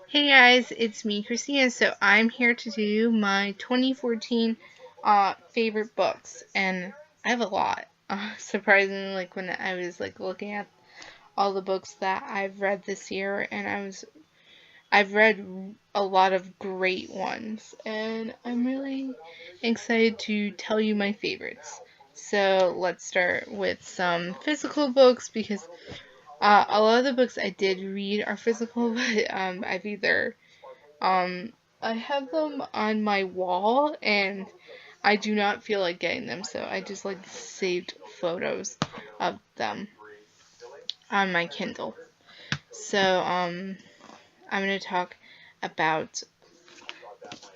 Hey guys, it's me, Christina. So I'm here to do my 2014 favorite books, and I have a lot. Surprisingly, when I was looking at all the books that I've read this year, and I've read a lot of great ones, and I'm really excited to tell you my favorites. So let's start with some physical books because a lot of the books I did read are physical, but I've either I have them on my wall and I do not feel like getting them, so I just saved photos of them on my Kindle. So I'm gonna talk about.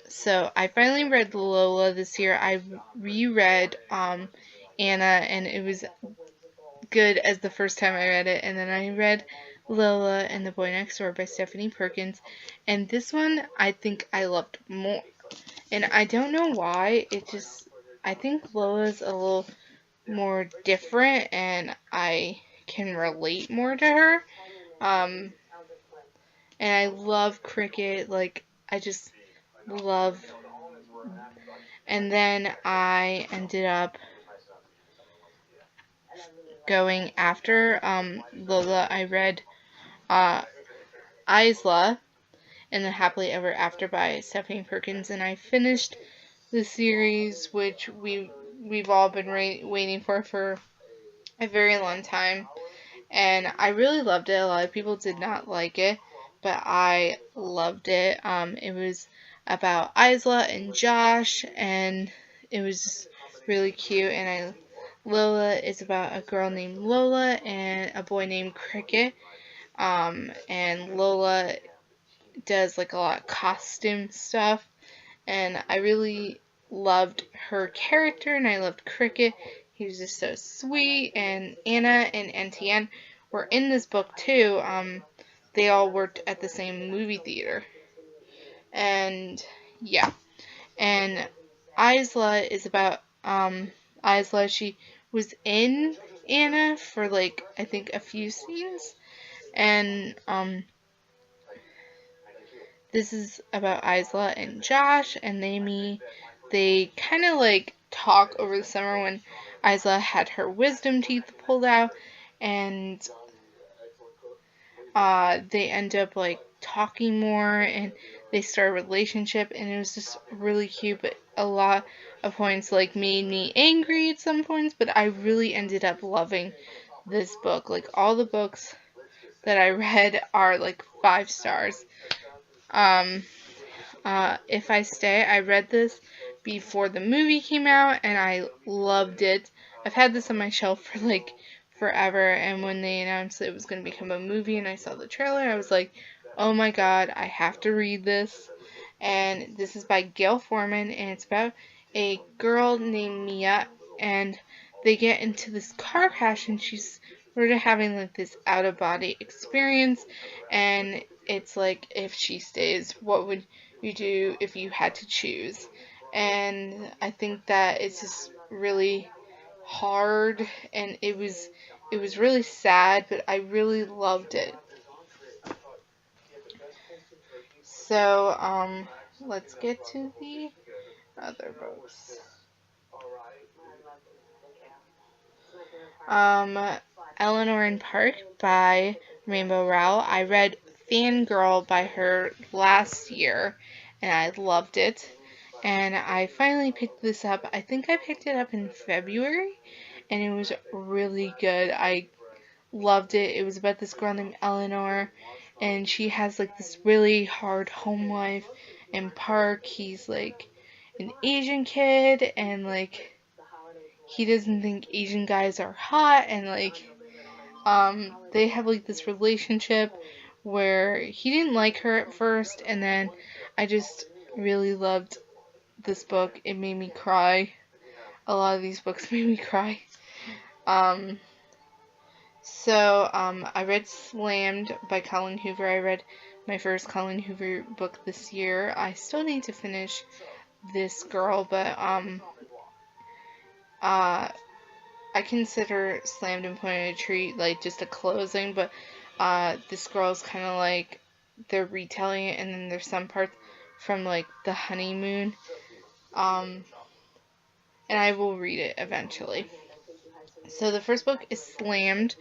So I finally read Lola this year. I reread Anna, and it was good as the first time I read it, and then I read Lola and the Boy Next Door by Stephanie Perkins, and this one I think I loved more. And I don't know why, I think Lola's a little more different and I can relate more to her. Um, and I love Cricket, I just love. And then I ended up going after Lola. I read uh, Isla and the Happily Ever After by Stephanie Perkins, and I finished the series, which we've all been waiting for a very long time, and I really loved it. A lot of people did not like it, but I loved it. It was about Isla and Josh, and it was just really cute. And Lola is about a girl named Lola and a boy named Cricket. And Lola does a lot of costume stuff, and I really loved her character, and I loved Cricket. He was just so sweet, and Anna and Etienne were in this book too. They all worked at the same movie theater, and yeah. And Isla is about Isla. She was in Anna for I think a few scenes, and this is about Isla and Josh, and they kind of talk over the summer when Isla had her wisdom teeth pulled out, and they end up talking more, and they start a relationship, and it was just really cute. But a lot of points made me angry at some points, but I really ended up loving this book. All the books that I read are 5 stars. Um, If I Stay, I read this before the movie came out, and I loved it. I've had this on my shelf for forever, and when they announced that it was going to become a movie and I saw the trailer, I was like, oh my god, I have to read this. And this is by Gail Forman, and it's about a girl named Mia, and they get into this car crash, and she's sort of having this out of body experience, and it's if she stays, what would you do if you had to choose? And I think that it's just really hard, and it was really sad, but I really loved it. So let's get to the other books. um Eleanor in Park by Rainbow Rowell. I read Fangirl by her last year, and I loved it. And I finally picked this up. I think I picked it up in February, and it was really good. I loved it. It was about this girl named Eleanor, and she has this really hard home life. And Park, he's an Asian kid, and he doesn't think Asian guys are hot, and they have this relationship where he didn't like her at first, and then I just really loved this book. It made me cry. A lot of these books made me cry. Um, I read Slammed by Colleen Hoover. I read my first Colleen Hoover book this year. I still need to finish this girl, but uh, I consider Slammed and Pointed a Tree just a closing, but this girl is kind of they're retelling it, and then there's some parts from like the honeymoon. And I will read it eventually. So the first book is Slammed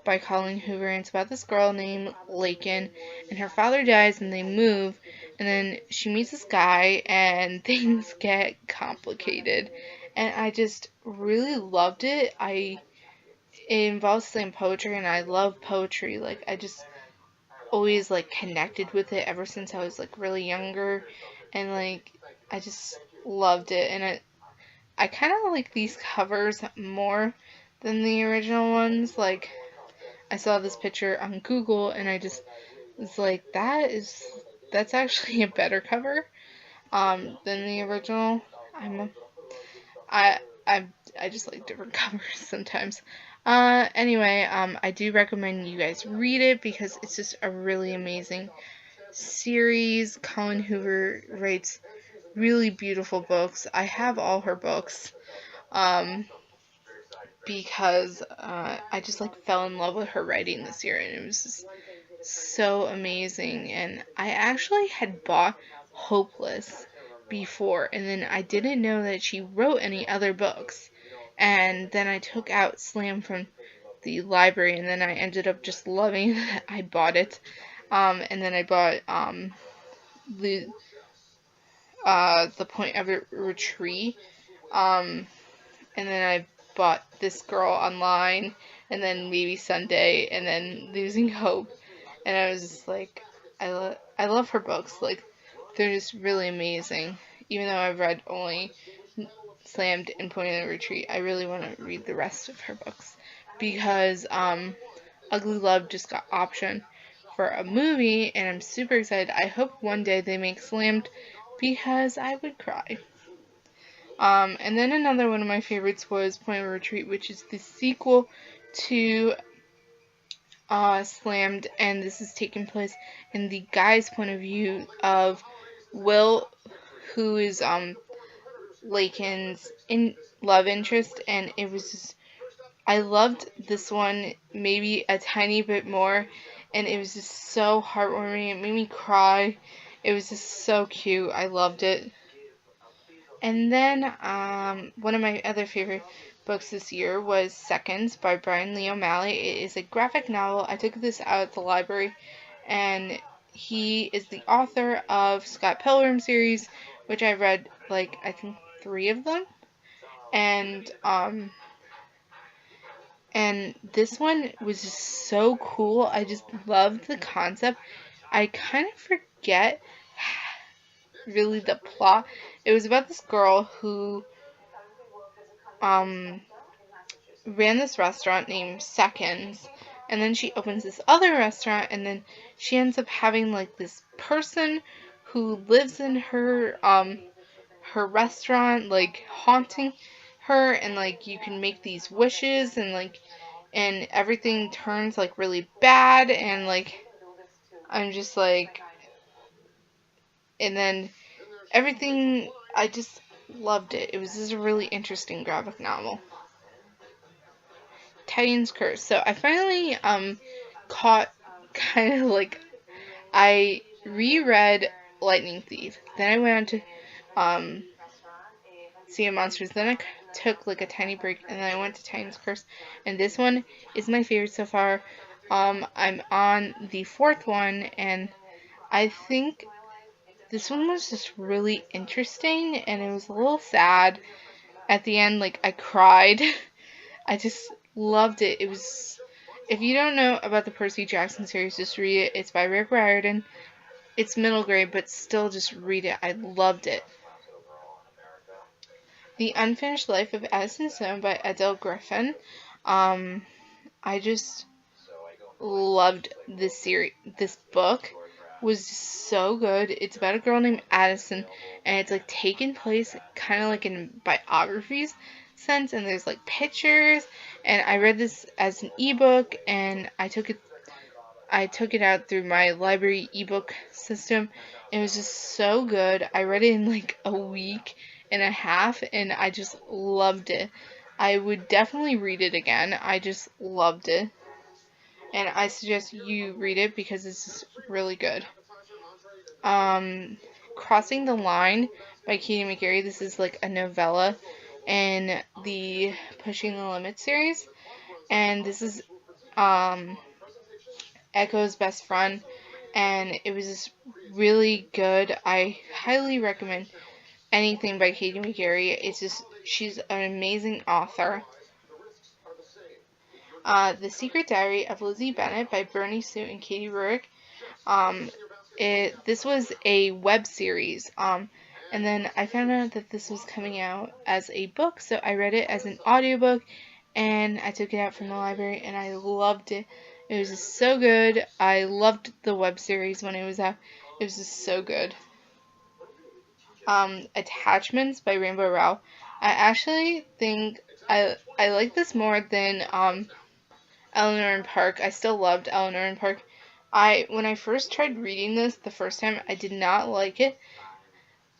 by Colleen Hoover, and it's about this girl named Lakin, and her father dies, and they move, and then she meets this guy, and things get complicated, and I just really loved it. It involves slam poetry, and I love poetry. Like, I just always like connected with it ever since I was like really younger, and like I just loved it, and I kind of like these covers more than the original ones. Like, I saw this picture on Google, and I just was like, that's actually a better cover than the original. I I just like different covers sometimes. Anyway, I do recommend you guys read it because it's just a really amazing series. Colleen Hoover writes really beautiful books. I have all her books. Because I just like fell in love with her writing this year, and it was just so amazing. And I actually had bought Hopeless before, and then I didn't know that she wrote any other books. And then I took out Slam from the library, and then I ended up just loving that I bought it. And then I bought The Point of Retreat. And then I bought This Girl online, and then Maybe Sunday, and then Losing Hope. And I was just like, I love her books. Like, they're just really amazing. Even though I've read only Slammed and Point of Retreat, I really want to read the rest of her books. Because Ugly Love just got optioned for a movie, and I'm super excited. I hope one day they make Slammed, because I would cry. And then another one of my favorites was Point of Retreat, which is the sequel to Slammed, and this is taking place in the guy's point of view of Will, who is Lakin's love interest, and it was just, I loved this one maybe a tiny bit more, and it was just so heartwarming. It made me cry. It was just so cute. I loved it. And then one of my other favorite books this year was Seconds by Brian Lee O'Malley. It is a graphic novel. I took this out at the library, and he is the author of Scott Pilgrim series, which I read like I think 3 of them. And this one was just so cool. I just loved the concept. I kind of forget really the plot. It was about this girl who ran this restaurant named Seconds, and then she opens this other restaurant, and then she ends up having like this person who lives in her her restaurant, like haunting her, and like you can make these wishes, and like and everything turns like really bad, and like I'm just like, and then everything, I just loved it. It was just a really interesting graphic novel. Titan's Curse. So I finally caught kind of like, I reread Lightning Thief. Then I went on to Sea of Monsters. Then I took like a tiny break, and then I went to Titan's Curse. And this one is my favorite so far. I'm on the 4th one, and I think this one was just really interesting, and it was a little sad. At the end, like, I cried. I just loved it. It was, if you don't know about the Percy Jackson series, just read it. It's by Rick Riordan. It's middle grade, but still just read it. I loved it. The Unfinished Life of Addison Stone by Adele Griffin. I just loved this series. This book was so good. It's about a girl named Addison, and it's like taking place kind of like in biographies sense, and there's like pictures, and I read this as an ebook, and I took it out through my library ebook system. It was just so good. I read it in like a week and a half, and I just loved it. I would definitely read it again. I just loved it. And I suggest you read it because it's just really good. Crossing the Line by Katie McGarry. This is like a novella in the Pushing the Limit series. And this is Echo's best friend. And it was just really good. I highly recommend anything by Katie McGarry. It's just, she's an amazing author. The Secret Diary of Lizzie Bennet by Bernie Sue and Katie Ruick. This was a web series. And then I found out that this was coming out as a book, so I read it as an audiobook, and I took it out from the library, and I loved it. It was just so good. I loved the web series when it was out. It was just so good. Attachments by Rainbow Rowell. I actually think I like this more than Eleanor and Park. I still loved Eleanor and Park. When I first tried reading this the first time, I did not like it,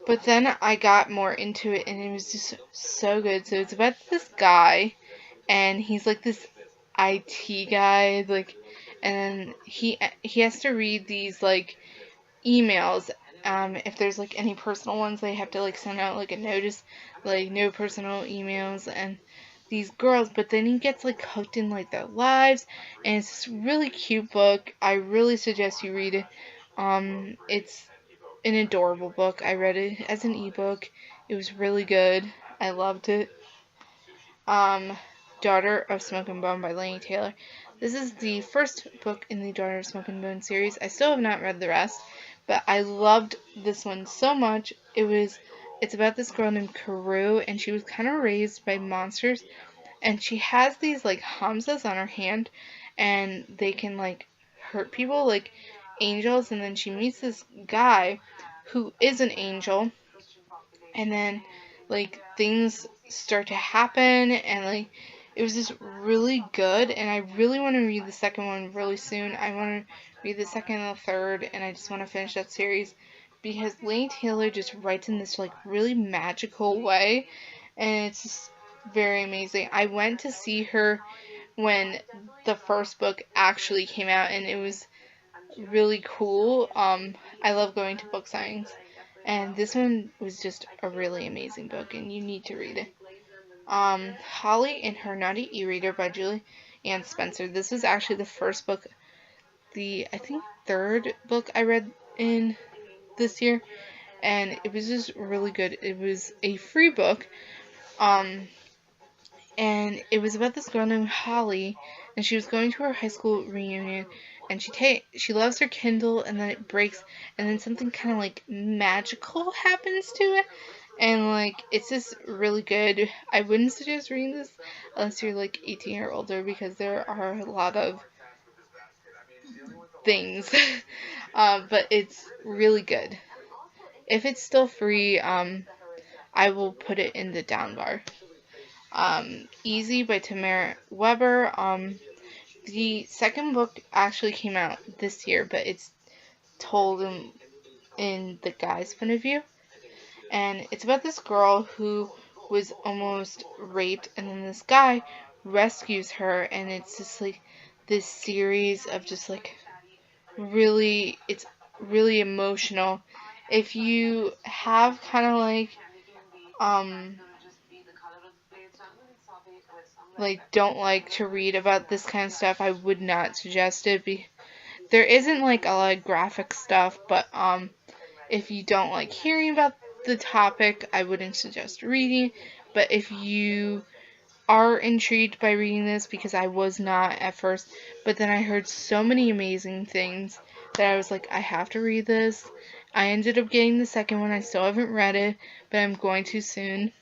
but then I got more into it, and it was just so good. So it's about this guy, and he's like this IT guy, like, and he has to read these like emails. If there's like any personal ones, they have to like send out like a notice, like no personal emails, and these girls, but then he gets like hooked in like their lives, and it's this really cute book. I really suggest you read it. It's an adorable book. I read it as an ebook. It was really good. I loved it. Daughter of Smoke and Bone by Laini Taylor. This is the first book in the Daughter of Smoke and Bone series. I still have not read the rest, but I loved this one so much. It's about this girl named Karou, and she was kind of raised by monsters, and she has these like hamzas on her hand, and they can like hurt people like angels. And then she meets this guy who is an angel, and then like things start to happen, and like it was just really good, and I really want to read the second one really soon. I want to read the second and the third, and I just want to finish that series because Laini Taylor just writes in this like really magical way, and it's just very amazing. I went to see her when the first book actually came out, and it was really cool. I love going to book signings, and this one was just a really amazing book, and you need to read it. Holly and Her Naughty E-Reader by Julie Ann Spencer. This was actually the first book, I think third book I read in this year, and it was just really good. It was a free book, and it was about this girl named Holly, and she was going to her high school reunion, and she loves her Kindle, and then it breaks, and then something kind of like magical happens to it, and like it's just really good. I wouldn't suggest reading this unless you're like 18 or older, because there are a lot of things, but it's really good. If it's still free, I will put it in the down bar. Easy by Tamara Weber. The second book actually came out this year, but it's told in the guy's point of view. And it's about this girl who was almost raped, and then this guy rescues her, and it's just like this series of just like it's really emotional. If you have kind of like don't like to read about this kind of stuff, I would not suggest it. There isn't like a lot of graphic stuff, but if you don't like hearing about the topic, I wouldn't suggest reading. But if you are intrigued by reading this, because I was not at first, but then I heard so many amazing things that I was like, I have to read this. I ended up getting the second one. I still haven't read it, but I'm going to soon.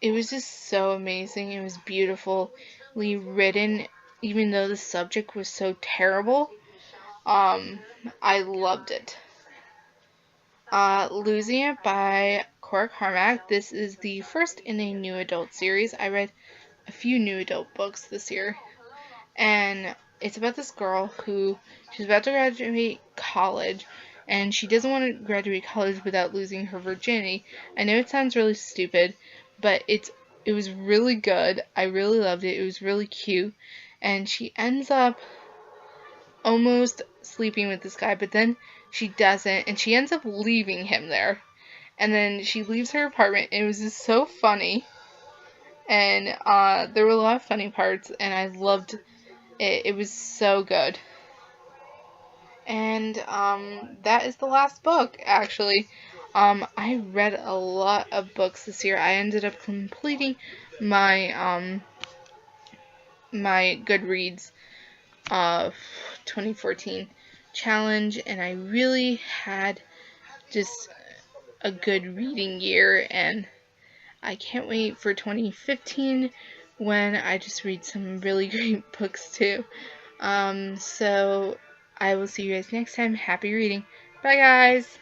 It was just so amazing. It was beautifully written, even though the subject was so terrible. I loved it. Losing It by Cora Carmack. This is the first in a new adult series. I read a few new adult books this year, and it's about this girl who she's about to graduate college, and she doesn't want to graduate college without losing her virginity. I know it sounds really stupid, but it was really good. I really loved it. It was really cute, and she ends up almost sleeping with this guy, but then she doesn't, and she ends up leaving him there. And then she leaves her apartment, and it was just so funny. And there were a lot of funny parts, and I loved it. It was so good. And that is the last book, actually. I read a lot of books this year. I ended up completing my my Goodreads 2014 challenge, and I really had just a good reading year, and I can't wait for 2015 when I just read some really great books too. So I will see you guys next time. Happy reading. Bye, guys.